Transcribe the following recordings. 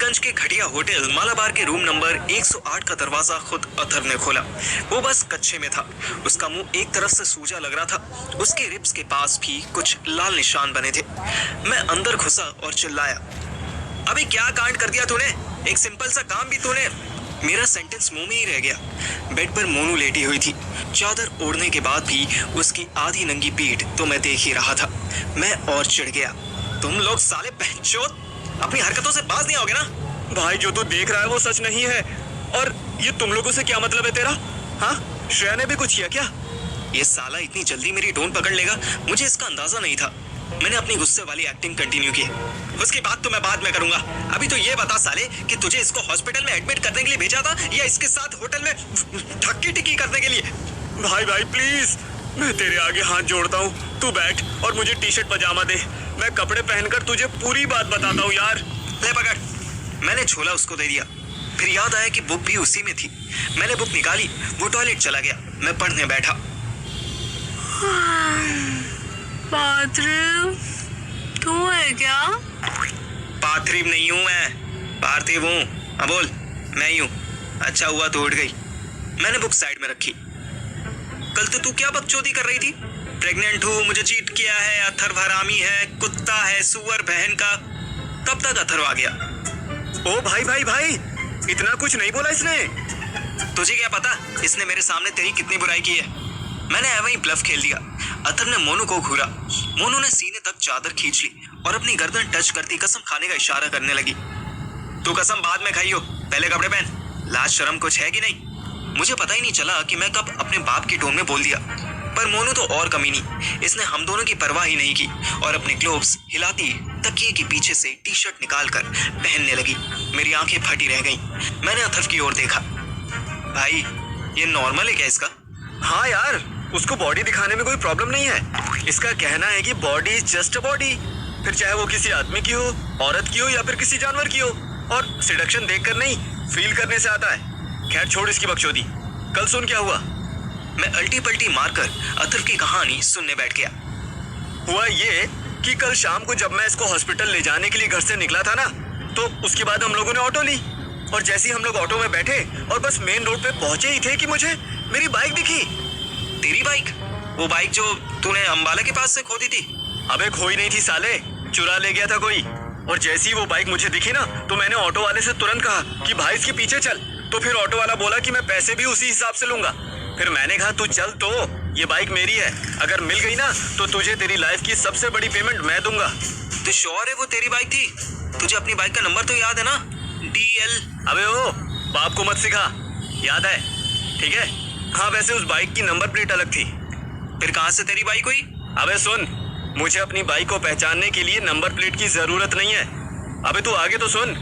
हबीबगंज के घटिया होटल मालाबार के रूम नंबर 108 का दरवाजा खुद अथर ने खोला। वो बस कच्चे में था। उसका मुंह एक तरफ से सूजा लग रहा था। उसके रिब्स के पास भी कुछ लाल निशान बने थे। मैं अंदर घुसा और चिल्लाया, अभी क्या कांड कर दिया तूने? एक सिंपल सा काम भी तूने। मेरा सेंटेंस मुंह में ही रह गया। बेड पर मोनू लेटी हुई थी। चादर ओढ़ने के बाद भी उसकी आधी नंगी पीठ तो मैं देख ही रहा था। मैं और चिढ़ गया, तुम लोग साले बहनचोद अपनी हरकतों से बाज नहीं आओगे ना? भाई जो तू देख रहा है वो सच नहीं है। और ये तुम लोगों से क्या मतलब है तेरा? हाँ, श्रेया ने भी कुछ किया क्या? ये साला इतनी जल्दी मेरी डोन पकड़ लेगा, मुझे इसका अंदाजा नहीं था। मैंने अपनी गुस्से वाली एक्टिंग कंटिन्यू की। उसकी बात तो मैं बाद में करूंगा। अभी तो ये बता साले कि तुझे इसको हॉस्पिटल में एडमिट करने के लिए भेजा था या इसके साथ होटल में ठक्की टिक्की करने के लिए? भाई भाई प्लीज, मैं तेरे आगे हाथ जोड़ता हूँ, तू बैठ और मुझे टी शर्ट पजामा दे। मैं कपड़े पहनकर तुझे पूरी बात बताता हूँ यार। ले पकड़। मैंने झोला उसको दे दिया। फिर याद आया कि बुक भी उसी में थी। मैंने बुक निकाली। वो टॉयलेट चला गया। मैं पढ़ने बैठा। पार्थिव, तू है क्या? पार्थिव नहीं हूँ मैं, पार्थिव हूँ। हाँ बोल, मैं ही हूँ। अच्छा हुआ तू उठ गई। मैंने बुक साइड में रखी। कल तो तू क्या बकचोदी कर रही थी? प्रेग्नेंट हूँ, मुझे चीट किया है, अथर्व हरामी है, कुत्ता है, सुअर बहन का। कब तक अथर्व आ गया? ओ भाई भाई भाई, इतना कुछ नहीं बोला इसने। तुझे क्या पता इसने मेरे सामने तेरी कितनी बुराई की है? मैंने ऐਵੇਂ ही ब्लफ खेल दिया। अथर्व ने मोनू को घूरा। मोनू ने सीने तक चादर खींच ली और अपनी गर्दन टच करती कसम खाने का इशारा करने लगी। तू कसम बाद में खाई हो, पहले कपड़े पहन। लाज शर्म कुछ है कि नहीं? मुझे पता ही नहीं चला कि मैं कब अपने बाप की टोन में बोल दिया। पर मोनू तो और कमी नहीं, इसने हम दोनों की परवाह ही नहीं की और अपने ग्लोव्स हिलाती तकिए के पीछे से टी शर्ट निकाल कर पहनने लगी। मेरी आंखें फटी रह गईं। मैंने अथर्व की ओर देखा। भाई ये नॉर्मल है क्या इसका? हाँ यार, उसको बॉडी दिखाने में कोई प्रॉब्लम नहीं है। इसका कहना है कि body is just a body, फिर चाहे वो किसी आदमी की हो, औरत की हो या फिर किसी जानवर की हो। और सिडक्शन देखकर नहीं, फील करने से आता है। खैर छोड़ इसकी बकचोदी। कल सुन क्या हुआ। मैं अल्टी पल्टी मारकर अथर्व की कहानी सुनने बैठ गया। हुआ ये कि कल शाम को जब मैं इसको हॉस्पिटल ले जाने के लिए घर से निकला था ना, तो उसके बाद हम लोगों ने ऑटो ली। और जैसे ही हम लोग ऑटो में बैठे और बस मेन रोड पे पहुंचे ही थे कि मुझे मेरी बाइक दिखी। तेरी बाइक? वो बाइक जो तूने अंबाला के पास से खो दी थी? अबे खोई नहीं थी साले, चुरा ले गया था कोई। और जैसी वो बाइक मुझे दिखी ना, तो मैंने ऑटो वाले से तुरंत कहा कि भाई इसके पीछे चल। तो फिर ऑटो वाला बोला कि मैं पैसे भी उसी हिसाब से लूंगा। फिर मैंने कहा तू चल, तो ये बाइक मेरी है, अगर मिल गई ना तो तुझे तेरी लाइफ की सबसे बड़ी पेमेंट मैं दूंगा। तो श्योर है वो तेरी बाइक थी? तुझे अपनी बाइक का नंबर तो याद है ना? DL। अबे ओ, बाप को मत सिखा, याद है, ठीक है। हाँ वैसे उस बाइक की नंबर प्लेट अलग थी। फिर कहाँ से तेरी बाइक हुई? अबे सुन, मुझे अपनी बाइक को पहचानने के लिए नंबर प्लेट की जरूरत नहीं है। अबे तू आगे तो सुन।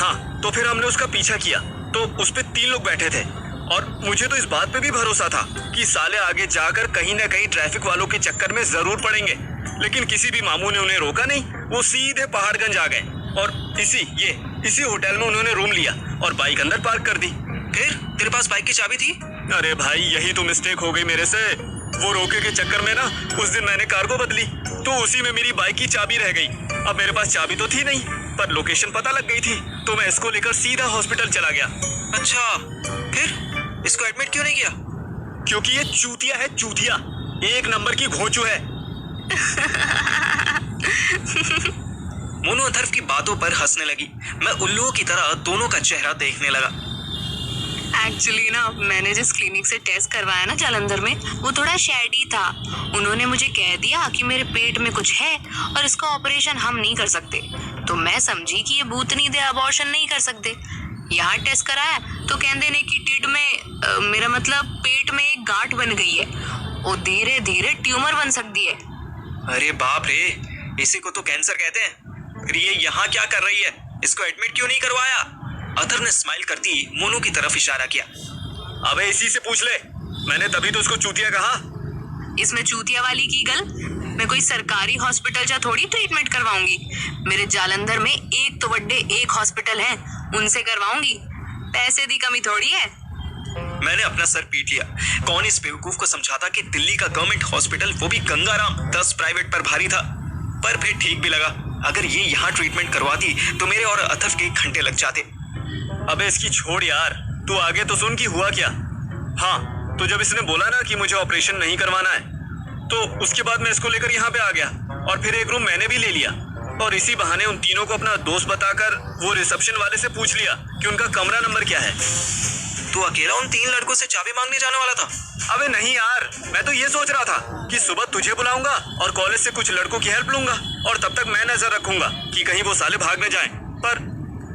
हाँ तो फिर हमने उसका पीछा किया, तो उस पे 3 लोग बैठे थे। और मुझे तो इस बात पे भी भरोसा था कि साले आगे जाकर कहीं ना कहीं ट्रैफिक वालों के चक्कर में जरूर पड़ेंगे। लेकिन किसी भी मामू ने उन्हें रोका नहीं, वो सीधे पहाड़गंज आ गए और इसी होटल में उन्होंने रूम लिया और बाइक अंदर पार्क कर दी। फिर तेरे पास बाइक की चाबी थी? अरे भाई यही तो मिस्टेक हो गई मेरे से। वो रोके के चक्कर में ना उस दिन मैंने कार्गो बदली, तो उसी में मेरी बाइक की चाबी रह गई। अब मेरे पास चाबी तो थी नहीं, पर लोकेशन पता लग गई थी, तो मैं इसको लेकर सीधा हॉस्पिटल चला गया। अच्छा, फिर इसको एडमिट क्यों नहीं किया? क्योंकि ये चूतिया है, चूतिया, एक नंबर की घोंचू है। मोनू अथर्व की बातों पर हंसने लगी। मैं उल्लुओं की तरह दोनों का चेहरा देखने लगा। एक्चुअली ना, मैंने जिस क्लिनिक से टेस्ट करवाया ना जालंधर में, वो थोड़ा शैडी था। उन्होंने मुझे कह दिया कि मेरे पेट में कुछ है और इसका ऑपरेशन हम नहीं कर सकते। तो मैं समझी कि ये भूतनी दे अबॉर्शन नहीं कर सकते। यहाँ टेस्ट कराया तो कहते ने कि टिड में मेरा मतलब पेट में एक गांठ बन गई है और धीरे धीरे ट्यूमर बन सकती है। अरे बाप रे, इसी को तो कैंसर कहते हैं। फिर ये यहाँ क्या कर रही है? इसको एडमिट क्यों नहीं करवाया? अथर्व ने स्माइल करती मोनू की तरफ इशारा किया। अबे इसी से पूछ ले, मैंने तभी तो उसको चूतिया कहा। इसमें चूतिया वाली की गल? मैं कोई सरकारी हॉस्पिटल जा थोड़ी ट्रीटमेंट करवाऊंगी। मेरे जालंधर में एक तो बड़े एक हॉस्पिटल है, उनसे करवाऊंगी। पैसे की कमी थोड़ी है। मैंने अपना सर पीट लिया। कौन इस बेवकूफ को समझाता कि दिल्ली का गवर्नमेंट हॉस्पिटल, वो भी गंगाराम, 10 प्राइवेट पर भारी था। पर फिर ठीक भी लगा। अगर ये यहाँ ट्रीटमेंट करवाती तो मेरे और अथर्व के घंटे लग जाते। अबे इसकी छोड़ यार, तू आगे तो सुन कि हुआ क्या। हाँ, तो जब इसने बोला ना कि मुझे ऑपरेशन नहीं करवाना है, तो उसके बाद मैं इसको लेकर यहाँ पे आ गया और फिर एक रूम मैंने भी ले लिया और इसी बहाने उन तीनों को अपना दोस्त बताकर वो रिसेप्शन वाले से पूछ लिया कि उनका कमरा नंबर क्या है। तू अकेला उन 3 लड़कों से चाबी मांगने जाने वाला था? अबे नहीं यार, मैं तो ये सोच रहा था कि सुबह तुझे बुलाऊंगा और कॉलेज से कुछ लड़कों की हेल्प लूंगा और तब तक मैं नजर रखूंगा कि कहीं वो साले भाग न जाएं।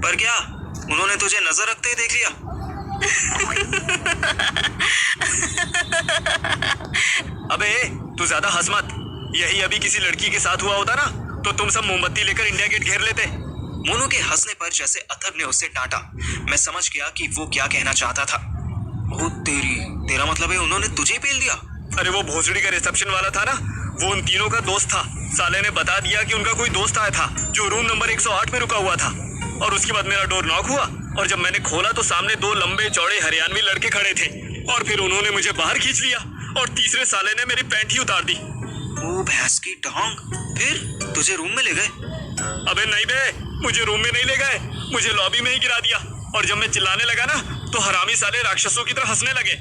पर क्या उन्होंने तुझे नजर रखते ही देख लिया? अबे तू ज्यादा हंस मत। यही अभी किसी लड़की के साथ हुआ होता ना तो तुम सब मोमबत्ती लेकर इंडिया गेट घेर लेते। मोनू के हंसने पर जैसे अथर्व ने उसे डांटा, मैं समझ गया कि वो क्या कहना चाहता था। ओ तेरा मतलब है उन्होंने तुझे पेल दिया? अरे वो भोसड़ी का रिसेप्शन वाला था ना, वो उन तीनों का दोस्त था। साले ने बता दिया कि उनका कोई दोस्त आया था जो रूम नंबर 108 में रुका हुआ था और उसके बाद मेरा डोर नॉक हुआ और जब मैंने खोला तो सामने 2 लंबे चौड़े हरियाणवी लड़के खड़े थे और फिर उन्होंने मुझे बाहर खींच लिया और तीसरे साले ने मेरी पैंट ही उतार दी। ओ भैंस की टांग, फिर तुझे रूम में ले गए? अबे नहीं बे, मुझे रूम में नहीं ले गए, मुझे लॉबी में ही गिरा दिया और जब मैं चिल्लाने लगा ना तो हरामी साले राक्षसों की तरह हंसने लगे।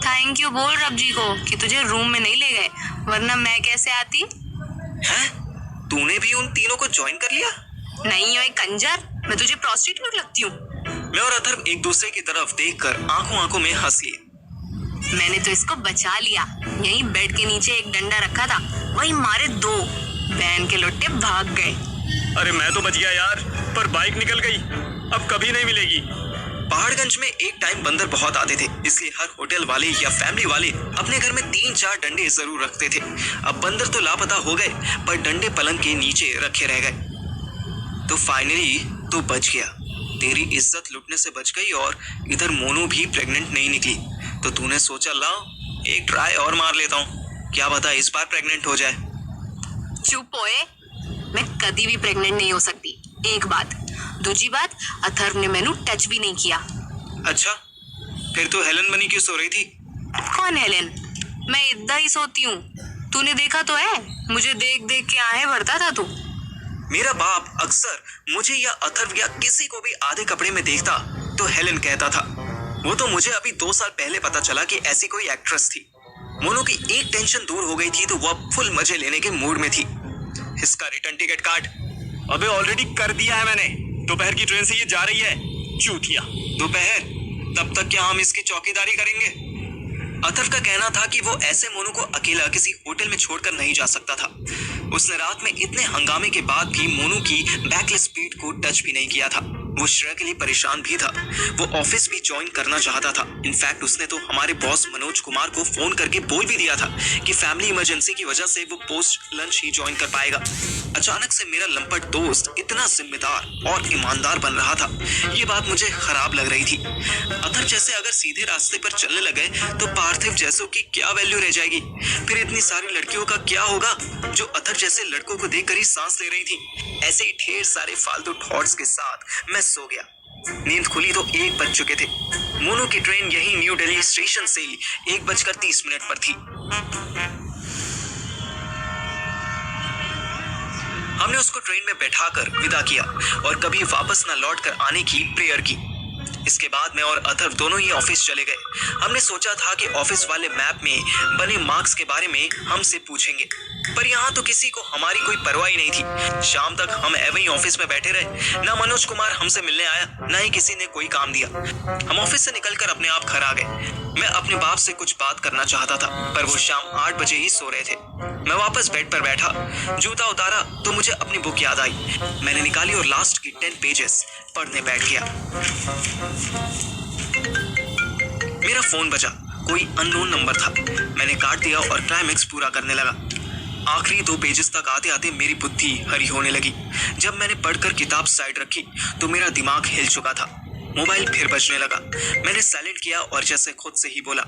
थैंक यू बोल रब जी को कि तुझे रूम में नहीं ले गए, वरना मैं कैसे आती। हैं? तूने भी उन तीनों को ज्वाइन कर लिया? नहीं ओए कंजर, मैं तुझे प्रोस्टिट्यूट लगती हूँ। मैं और अथर्व एक दूसरे की तरफ देखकर आंखों में हंस लिए। मैंने तो इसको बचा लिया। यहीं बेड के नीचे एक डंडा रखा था, वही मारे 2 बहन के लुट्टे भाग गए। अरे मैं तो बच गया यार, पर बाइक निकल गई, अब कभी नहीं मिलेगी। पहाड़गंज में एक टाइम बंदर बहुत आते थे, इसलिए हर होटल वाले या फैमिली वाले अपने घर में 3-4 डंडे जरूर रखते थे। अब बंदर तो लापता हो गए, पर डंडे पलंग के नीचे रखे रह गए। तो फाइनली तू बच गया, तेरी इज्जत लुटने से बच गई और इधर मोनू भी प्रेग्नेंट नहीं निकली। तो तूने सोचा लाओ एक ट्राई और मार लेता हूँ, क्या पता इस बार प्रेग्नेंट हो जाए। चुप ओए, मैं कभी भी प्रेग्नेंट नहीं हो सकती। एक बात, दूसरी बात, अथर्व ने मैनू टच भी नहीं किया। अच्छा, फिर तो हेलन बनी क्यों सो रही थी? कौन हेलन? मैं इतना ही सोती हूँ, तूने देखा तो है, मुझे देख देख के आहें भरता था तू। मेरा बाप अक्सर मुझे या अथर्व या किसी को भी आधे कपड़े में देखता तो हेलन कहता था। वो तो मुझे अभी 2 साल पहले पता चला कि ऐसी कोई एक्ट्रेस थी। मोनू की एक टेंशन दूर हो गई थी तो वो अब फुल मजे लेने के मूड में थी। इसका रिटर्न टिकट काट। अबे ऑलरेडी कर दिया है मैंने, दोपहर की ट्रेन से ये जा रही है, चूतिया। दोपहर? तब तक क्या हम इसकी चौकीदारी करेंगे? अथर्व का कहना था कि वो ऐसे मोनू को अकेला किसी होटल में छोड़कर नहीं जा सकता था। उसने रात में इतने हंगामे के बाद भी मोनू की बैकलेस पीठ को टच भी नहीं किया था। वो श्रेय के लिए परेशान भी था। वो ऑफिस भी ज्वाइन करना चाहता था। इनफैक्ट उसने तो हमारे बॉस मनोज कुमार को फोन करके बोल भी दिया था कि फैमिली इमरजेंसी की वजह से वो पोस्ट लंच ही ज्वाइन कर पाएगा। अचानक से मेरा लंपट दोस्त इतना जिम्मेदार और ईमानदार बन रहा था, ये बात मुझे खराब लग रही थी। अथर्व जैसे अगर सीधे रास्ते पर चलने लगे तो पार्थिव जैसों की क्या वैल्यू रह जाएगी? फिर इतनी सारी लड़कियों का क्या होगा जो अथर्व जैसे लड़कों को देखकर ही सांस ले रही थी? ऐसे ही ढेर सारे फालतू थॉट्स के साथ मैं सो गया। नींद खुली तो 1 बज चुके थे। मोनू की ट्रेन यही न्यू दिल्ली स्टेशन से 1:30 पर थी। हमने उसको ट्रेन में बैठाकर विदा किया और कभी वापस न लौट कर आने की प्रेयर की। इसके बाद मैं और अथर्व दोनों ही ऑफिस चले गए। हमने सोचा था कि ऑफिस वाले मैप में बने मार्क्स के बारे में हमसे पूछेंगे, पर यहाँ तो किसी को हमारी कोई परवाह ही नहीं थी। शाम तक हम एवं ही ऑफिस में बैठे रहे। ना मनोज कुमार हमसे मिलने आया, ना ही किसी ने कोई काम दिया। हम ऑफिस से निकलकर अपने आप घर आ गए। मैं अपने बाप से कुछ बात करना चाहता था, पर वो शाम 8 बजे ही सो रहे थे। मैं वापस बेड पर बैठा, जूता उतारा तो मुझे अपनी बुक याद आई। मैंने निकाली और लास्ट की 10 पेजेस पढ़ने बैठ गया। मेरा फोन बजा, कोई अननोन नंबर था। मैंने काट दिया और क्लाइमेक्स पूरा करने लगा। आखिरी 2 पेजेस तक आते आते मेरी बुद्धि हरी होने लगी। जब मैंने पढ़कर किताब साइड रखी तो मेरा दिमाग हिल चुका था। मोबाइल फिर बजने लगा। मैंने साइलेंट किया और जैसे खुद से ही बोला,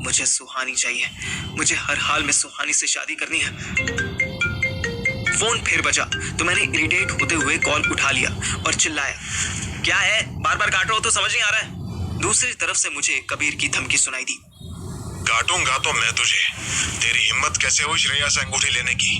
मुझे सुहानी चाहिए, मुझे हर हाल में सुहानी से शादी करनी है। फोन फिर बजा तो मैंने इरिटेट होते हुए कॉल उठा लिया और चिल्लाया, क्या है, बार बार काट रहा हो तो समझ नहीं आ रहा है? दूसरी तरफ से मुझे कबीर की धमकी सुनाई दी। काटूंगा तो मैं तुझे। तेरी हिम्मत कैसे हुई श्रेया से अंगूठी लेने की?